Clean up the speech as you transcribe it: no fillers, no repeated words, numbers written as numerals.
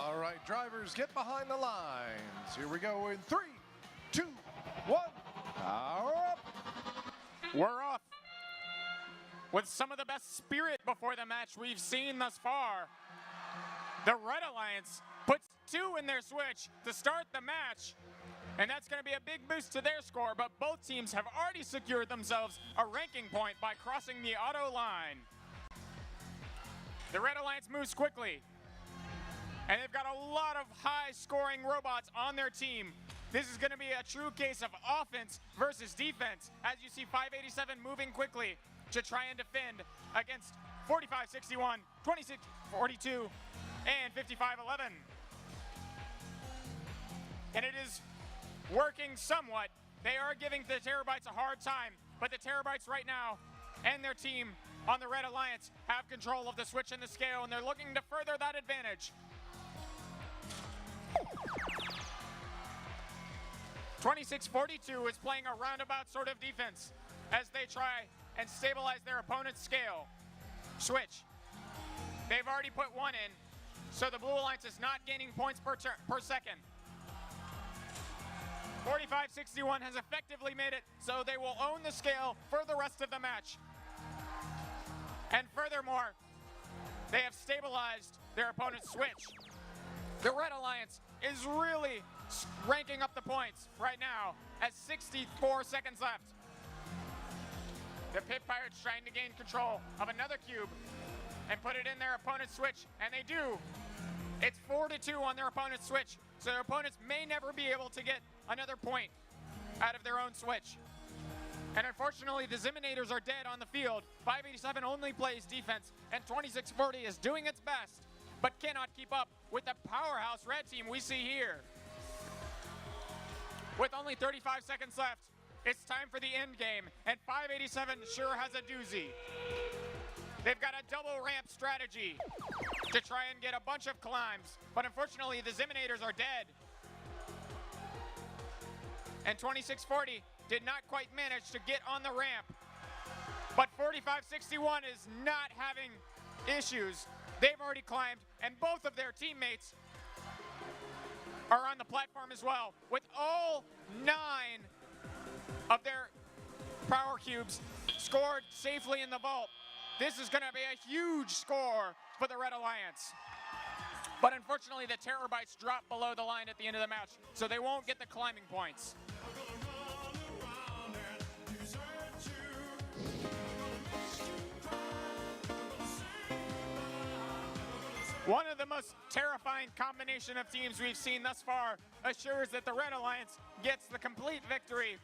All right, drivers, get behind the lines. Here we go in 3, 2, 1. Power up. We're off with some of the best spirit before the match we've seen thus far. The Red Alliance puts 2 in their switch to start the match, and that's going to be a big boost to their score, but both teams have already secured themselves a ranking point by crossing the auto line. The Red Alliance moves quickly, and they've got a lot of high-scoring robots on their team. This is going to be a true case of offense versus defense, as you see 587 moving quickly to try and defend against 4561, 2642, and 5511. And it is working somewhat. They are giving the Terabytes a hard time, but the Terabytes right now and their team on the Red Alliance have control of the switch and the scale, and they're looking to further that advantage. 2642 is playing a roundabout sort of defense as they try and stabilize their opponent's scale. Switch. They've already put 1 in, so the Blue Alliance is not gaining points per second. 4561 has effectively made it so they will own the scale for the rest of the match. And furthermore, they have stabilized their opponent's switch. The Red Alliance is really ranking up the points right now at 64 seconds left. The Pitt Pirates trying to gain control of another cube and put it in their opponent's switch, and they do. It's 4-2 on their opponent's switch, so their opponents may never be able to get another point out of their own switch. And unfortunately, the Ziminators are dead on the field. 587 only plays defense, and 2640 is doing its best, but cannot keep up with the powerhouse red team we see here. With only 35 seconds left, it's time for the end game, and 587 sure has a doozy. They've got a double ramp strategy to try and get a bunch of climbs, but unfortunately the Ziminators are dead. And 2640 did not quite manage to get on the ramp, but 4561 is not having issues. They've already climbed, and both of their teammates are on the platform as well, with all 9 of their power cubes scored safely in the vault. This is going to be a huge score for the Red Alliance. But unfortunately, the Terabytes drop below the line at the end of the match, so they won't get the climbing points. One of the most terrifying combination of teams we've seen thus far assures that the Red Alliance gets the complete victory